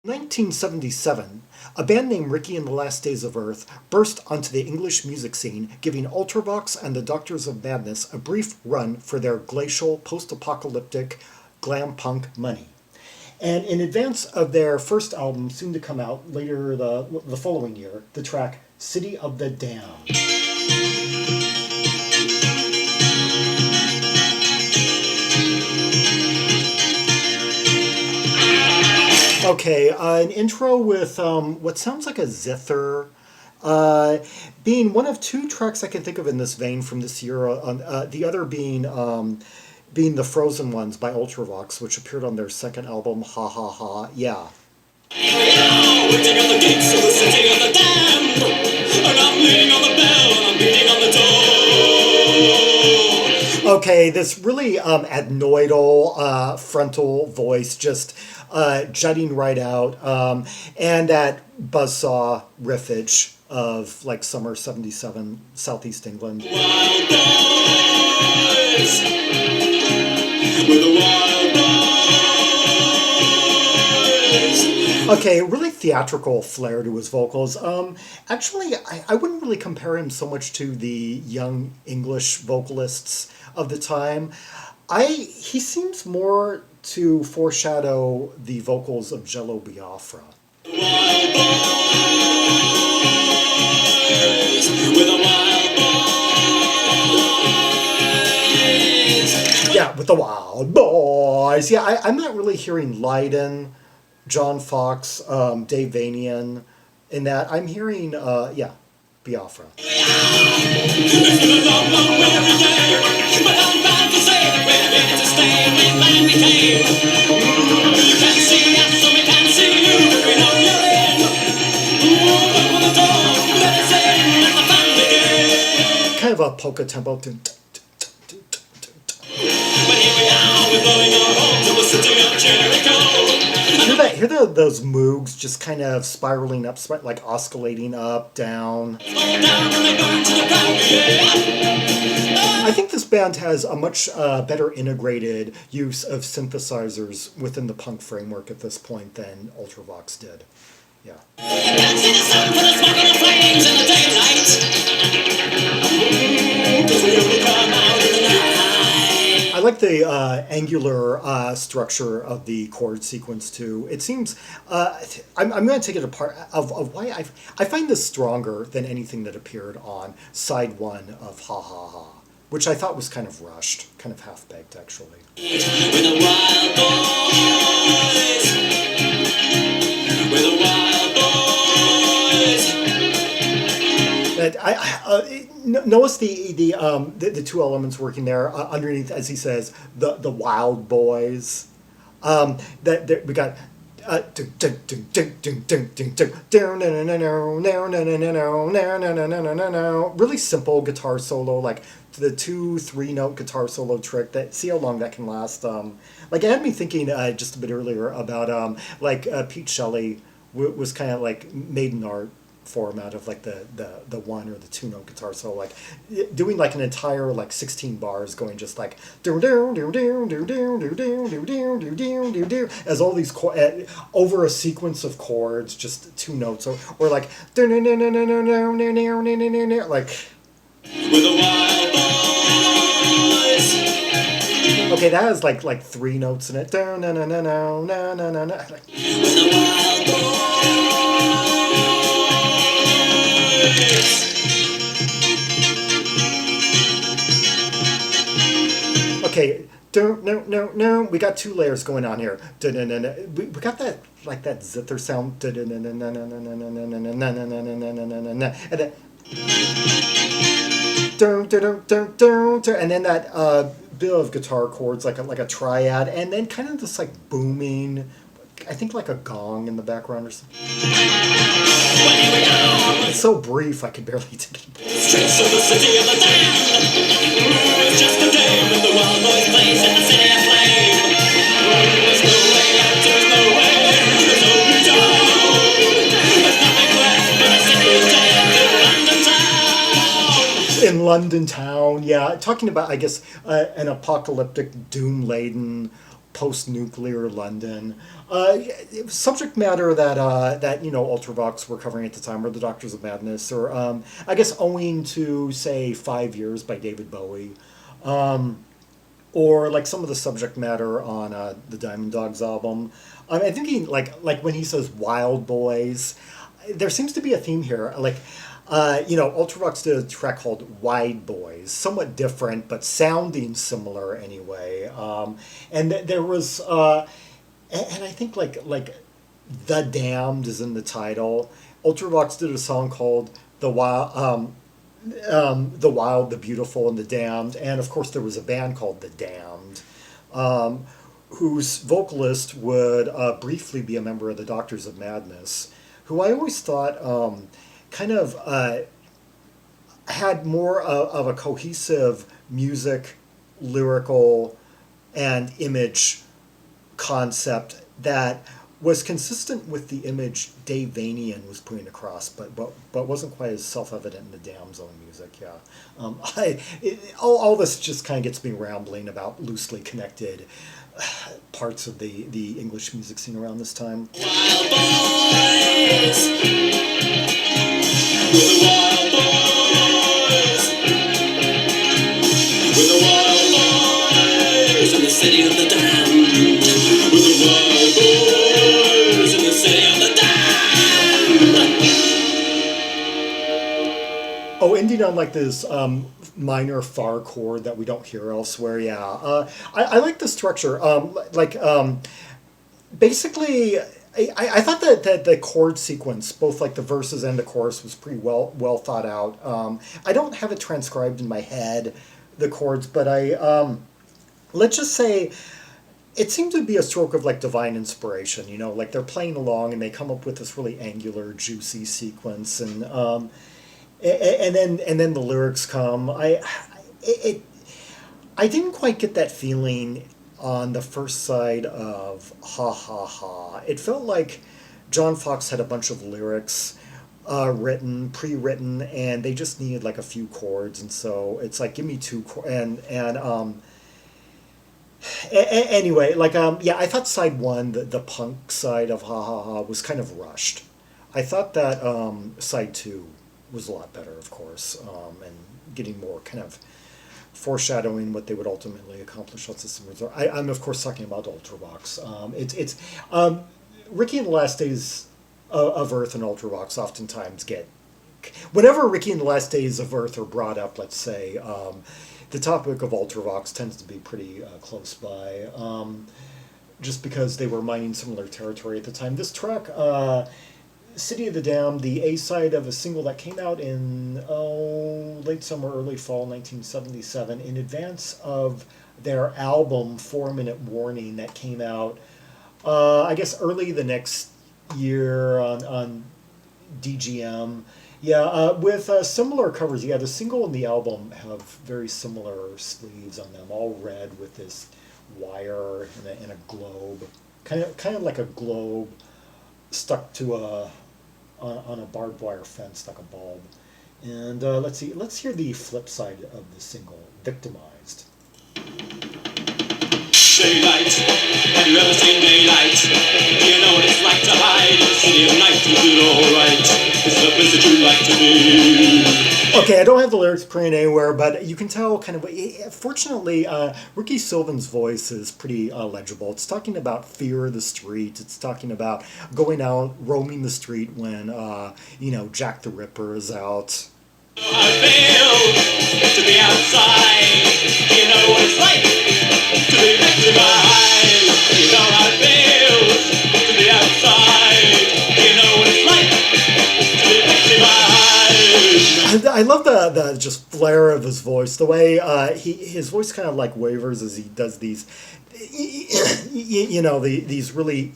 1977, a band named Rikki and the Last Days of Earth burst onto the English music scene, giving Ultravox and the Doctors of Madness a brief run for their glacial, post-apocalyptic glam punk money. And in advance of their first album, soon to come out later the following year, the track City of the Damned. Okay, an intro with what sounds like a zither, being one of two tracks I can think of in this vein from this year. The other being the Frozen Ones by Ultravox, which appeared on their second album, Ha Ha Ha. Yeah. Waiting on the gates of the city of the damned, and I'm leaning on the bell and I'm beating on the door. Okay, this really adenoidal frontal voice just jutting right out, and that buzzsaw riffage of like summer '77 Southeast England. Wild boys, we're the wild boys. Okay, really theatrical flair to his vocals. Actually, I wouldn't really compare him so much to the young English vocalists of the time. He seems more to foreshadow the vocals of Jello Biafra. Wild boys, with the wild boys. Yeah, with the wild boys. Yeah, I'm not really hearing Lydon, John Fox, Dave Veene in that. I'm hearing, Biafra. Kind of a polka tempo. But here we are, we're blowing our horns in the city of Jericho. Hear those moogs just kind of spiraling up, like oscillating up, down. I think this band has a much better integrated use of synthesizers within the punk framework at this point than Ultravox did. Yeah. I like the angular structure of the chord sequence too. It seems I'm going to take it apart of why I find this stronger than anything that appeared on side one of Ha Ha Ha, which I thought was kind of rushed, kind of half-baked actually. We're the wild boys. We're the wild boys. Notice the two elements working there underneath, as he says, the wild boys. That we got. Really simple guitar solo, like the 2-3 note guitar solo trick. That see how long that can last. Like it had me thinking just a bit earlier about Pete Shelley was kind of like maiden art format of like the 1 or the 2 note guitar solo, like doing like an entire like 16 bars going just like as all these over a sequence of chords, just 2 notes, or like like with the wild boys. Okay, that has like 3 notes in it. With the wild boys. Okay, no. We got 2 layers going on here. We got that like that zither sound. And then that bit of guitar chords, like a triad, and then kind of this like booming, I think like a gong in the background or something. It's so brief I could barely take it. Streets of the city of the damned. It's just a day when the wild boys plays in the city of flame. There's no way out, there's no way, there's no return. There's nothing left but a city of death in London town. Yeah, talking about, I guess, an apocalyptic, doom-laden post-nuclear London. Subject matter that Ultravox were covering at the time, or the Doctors of Madness, or I guess owing to say 5 Years by David Bowie, or like some of the subject matter on the Diamond Dogs album. I'm thinking like when he says "Wild Boys," there seems to be a theme here. Ultravox did a track called "Wide Boys," somewhat different but sounding similar anyway. There was, and I think like "The Damned" is in the title. Ultravox did a song called "The Wild." The Wild, the Beautiful, and the Damned, and of course there was a band called the Damned, whose vocalist would briefly be a member of the Doctors of Madness, who I always thought had more of a cohesive music, lyrical, and image concept that was consistent with the image Dave Veene was putting across, but wasn't quite as self-evident in the Damn's own music. Yeah, all this just kind of gets me rambling about loosely connected parts of the English music scene around this time. Wild boys, we're the wild boys, we're the wild boys in the city of the damned. We're the wild boys in the city of the damned. Oh, ending on like this minor far chord that we don't hear elsewhere. Yeah, I like the structure. Basically, I thought that the chord sequence, both like the verses and the chorus, was pretty well thought out. I don't have it transcribed in my head, the chords, but let's just say it seemed to be a stroke of like divine inspiration. Like they're playing along and they come up with this really angular, juicy sequence, and then the lyrics come. I didn't quite get that feeling on the first side of Ha Ha Ha. It felt like John Fox had a bunch of lyrics pre-written, and they just needed like a few chords, and so it's like, give me two chords, anyway, I thought side one, the punk side of Ha Ha Ha, was kind of rushed. I thought that side two was a lot better, of course, and getting more kind of foreshadowing what they would ultimately accomplish on System of a Down. I'm of course talking about Ultravox. It's Rikki and the Last Days of Earth and Ultravox oftentimes get, whenever Rikki and the Last Days of Earth are brought up, let's say, the topic of Ultravox tends to be pretty close by, just because they were mining similar territory at the time. This track, City of the Damned, the A-side of a single that came out in late summer, early fall 1977, in advance of their album 4-Minute Warning that came out, I guess, early the next year on DGM. Yeah, with similar covers. Yeah, the single and the album have very similar sleeves on them, all red with this wire and a globe, kind of like a globe stuck to on a barbed wire fence like a bulb. And let's hear the flip side of the single, Victimized. Daylight, have you ever seen daylight? Do you know what it's like to hide in the city of night and do it all right? It's the place that you like to be. Okay, I don't have the lyrics printed anywhere, but you can tell kind of. Fortunately, Rikki Sylvan's voice is pretty legible. It's talking about fear of the street. It's talking about going out, roaming the street when Jack the Ripper is out. I feel to be outside. You know what it's like to be victimized. You know how it feels to be outside. You know what it's like to be victimized. I love the just flair of his voice. The way his voice kind of like wavers as he does these, these really,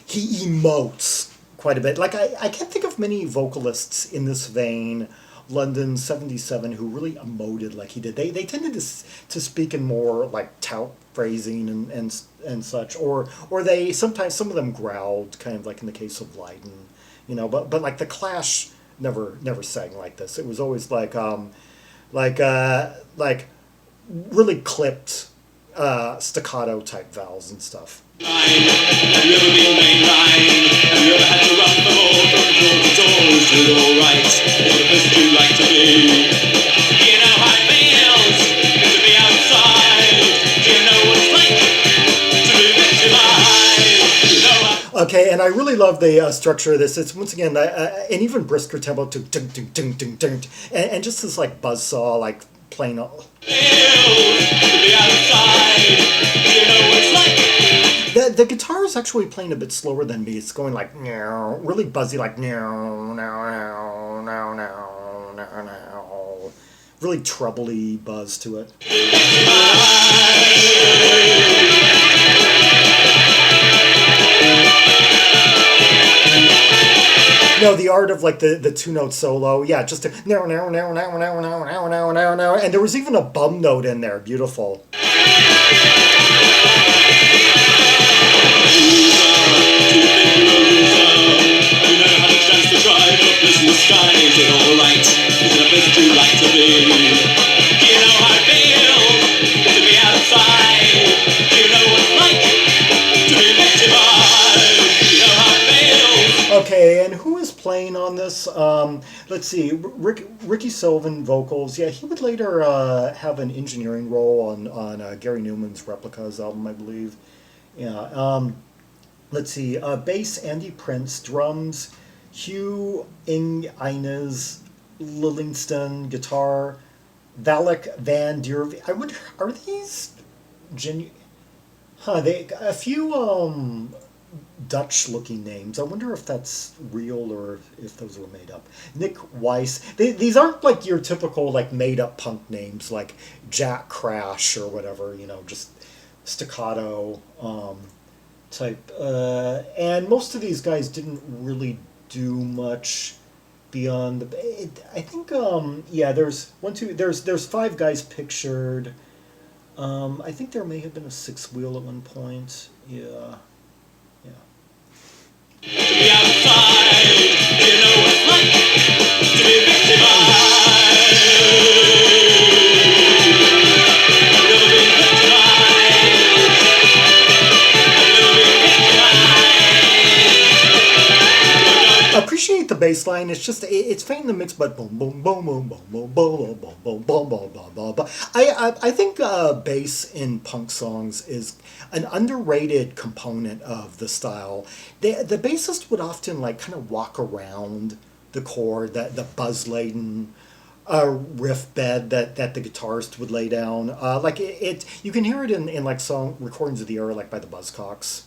he emotes quite a bit. Like I can't think of many vocalists in this vein, London 77, who really emoted like he did. They tended to speak in more like tout phrasing and such, or they sometimes, some of them growled, kind of like in the case of Lydon, but like the Clash never sang like this. It was always like really clipped, staccato type vowels and stuff. Have you ever been mainline? Have you ever had to run for more from door to door? Is it alright? Is it the best you like to be? Do you know how it feels to be outside? Do you know what it's like to be victimized? Do you know how... Okay, and I really love the structure of this. It's once again an even brisker tempo to ding ding ding ding ding, and just this like buzzsaw like playing. The guitar is actually playing a bit slower than me. It's going like really buzzy, like really trebly buzz to it. No, the art of like the two note solo, yeah, just a now, and there was even a bum note in there, beautiful. Okay, and who is playing on this? Let's see, Rikki Sylvan vocals. Yeah, he would later have an engineering role on Gary Newman's Replicas album, I believe. Yeah. Let's see, bass Andy Prince, drums Hugh, Inge, Lillingstone, guitar Valac, Van Der. I wonder, are these genuine? A few Dutch-looking names. I wonder if that's real or if those were made up. Nik Weiss. These aren't like your typical like made-up punk names like Jack Crash or whatever. You know, just staccato type. And most of these guys didn't really do much beyond the. I think yeah. There's There's 5 guys pictured. I think there may have been a 6th wheel at one point. Yeah. To be outside, you know what it's like to be victimized. I've never been victimized. I've never been victimized. Appreciate the bass line. It's just it's faint in the mix, but boom boom boom boom boom boom boom boom boom boom boom boom boom boom boom. I think bass in punk songs is an underrated component of the style. The bassist would often like kind of walk around the chord, the buzz laden riff bed that the guitarist would lay down. Like it you can hear it in like song recordings of the era, like by the Buzzcocks,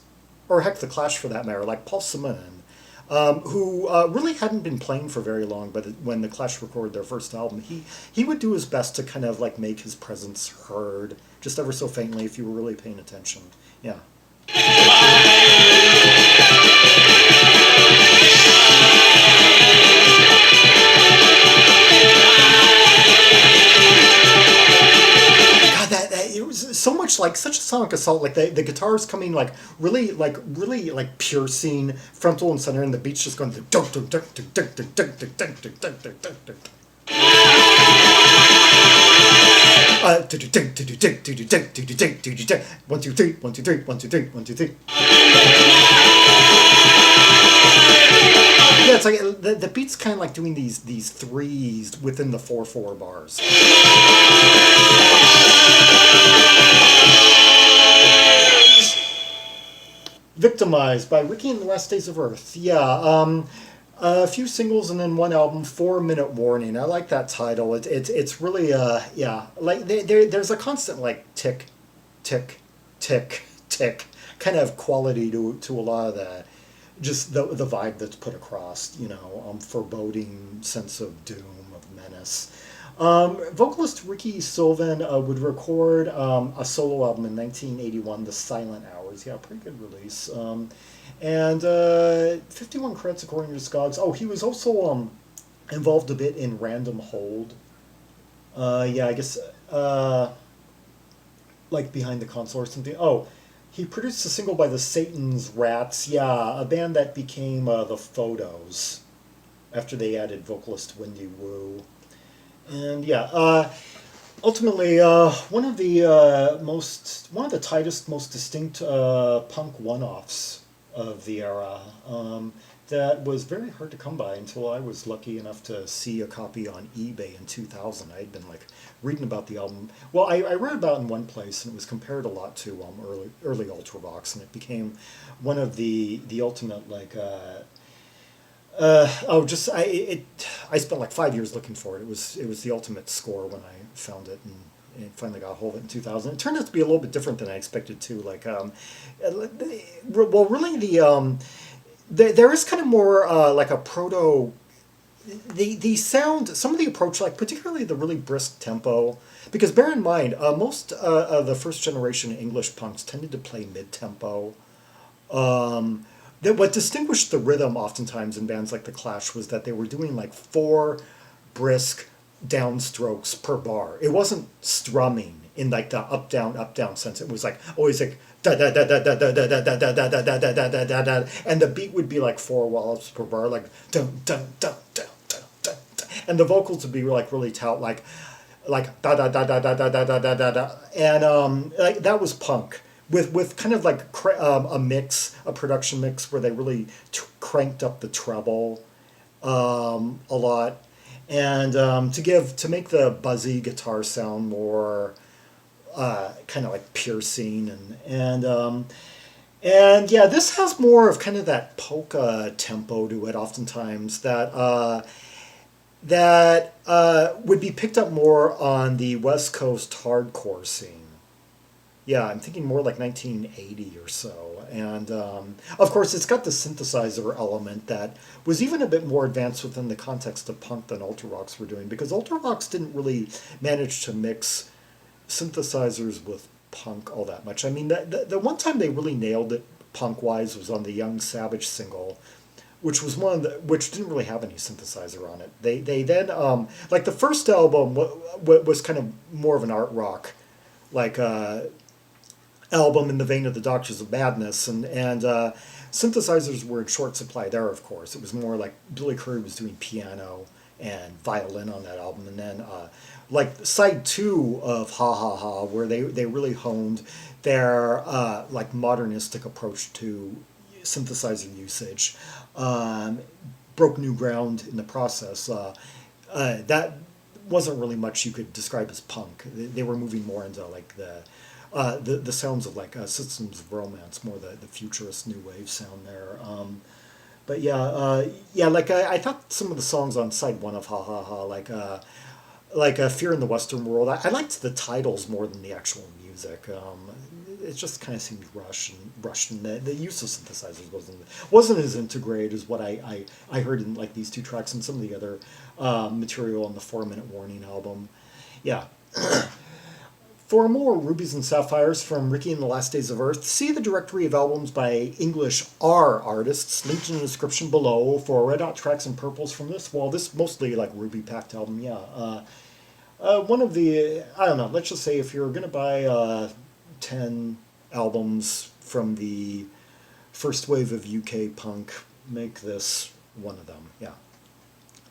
or heck, the Clash for that matter, like Paul Simon. Who really hadn't been playing for very long, but when the Clash recorded their first album, he would do his best to kind of like make his presence heard, just ever so faintly, if you were really paying attention. Yeah. It was so much like such a sonic assault. Like the guitars coming like really piercing frontal and center, and the beat's just going one two three 1 2 3 1 2 3 1 2 3. Yeah, it's like the beat's kind of like doing these threes within the 4/4 bars. Victimized by Rikki and the Last Days of Earth. Yeah, a few singles and then one album. 4-minute warning. I like that title. It's really yeah, like there's a constant like tick, tick, tick, tick kind of quality to a lot of that. Just the vibe that's put across, you know, foreboding sense of doom, of menace. Vocalist Rikki Sylvan would record a solo album in 1981, The Silent Hours. Yeah, pretty good release. And 51 credits according to Scogs. Oh, he was also involved a bit in Random Hold. Yeah, I guess like Behind the Console or something. Oh, he produced a single by the Satan's Rats. Yeah, a band that became the Photos after they added vocalist Wendy Wu. And yeah, Ultimately, one of the tightest, most distinct punk one-offs of the era. That was very hard to come by until I was lucky enough to see a copy on eBay in 2000. I had been like reading about the album. Well, I read about it in one place, and it was compared a lot to early Ultravox, and it became one of the ultimate like just I spent like 5 years looking for it. It was the ultimate score when I found it and finally got a hold of it in 2000. It turned out to be a little bit different than I expected too. Well, really there is kind of more like a proto the sound, some of the approach, like particularly the really brisk tempo, because bear in mind most of the first generation English punks tended to play mid tempo. That what distinguished the rhythm oftentimes in bands like the Clash was that they were doing like four brisk downstrokes per bar. It wasn't strumming in like the up down sense. It was like always like da da da da da da da da da da da da da da da da da, and the beat would be like four wallops per bar, like dun dun dun dun dun dun, and the vocals would be like really tout, like da da da da da da da da da da da, and like that was punk with kind of like a production mix where they really cranked up the treble a lot, and to make the buzzy guitar sound more kind of like piercing and yeah, this has more of kind of that polka tempo to it oftentimes that would be picked up more on the West Coast hardcore scene. Yeah, I'm thinking more like 1980 or so. And of course, it's got the synthesizer element that was even a bit more advanced within the context of punk than Ultravox were doing, because Ultravox didn't really manage to mix synthesizers with punk all that much. I mean, the one time they really nailed it punk wise was on the Young Savage single, which was which didn't really have any synthesizer on it. They then like the first album was kind of more of an art rock like album in the vein of the Doctors of Madness, and synthesizers were in short supply there. Of course, it was more like Billy Currie was doing piano and violin on that album, and then like side two of Ha Ha Ha, where they really honed their like modernistic approach to synthesizer usage, broke new ground in the process. That wasn't really much you could describe as punk. They were moving more into like the sounds of like Systems of Romance, more the futurist new wave sound there. But yeah, like I thought some of the songs on side one of Ha Ha Ha, like Fear in the Western World, I liked the titles more than the actual music. It just kind of seemed rushed, and the use of synthesizers wasn't as integrated as what I heard in like these two tracks and some of the other material on the 4 Minute Warning album. Yeah. For more Rubies and Sapphires from Rikki and the Last Days of Earth, see the directory of albums by English R artists linked in the description below. For red hot tracks and purples from this, well, this mostly like Ruby packed album, yeah. One of the, I don't know, let's just say if you're going to buy 10 albums from the first wave of UK punk, make this one of them, yeah.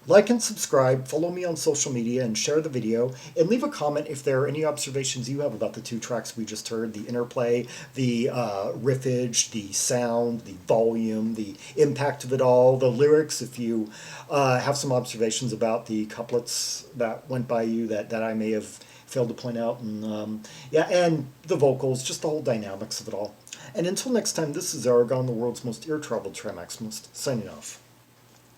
Like and subscribe, follow me on social media, and share the video, and leave a comment if there are any observations you have about the two tracks we just heard, the interplay, the riffage, the sound, the volume, the impact of it all, the lyrics, if you have some observations about the couplets that went by you that I may have failed to point out, and yeah, and the vocals, just the whole dynamics of it all. And until next time, this is Zaragon, the world's most ear-traveled Trimaximalist, signing off.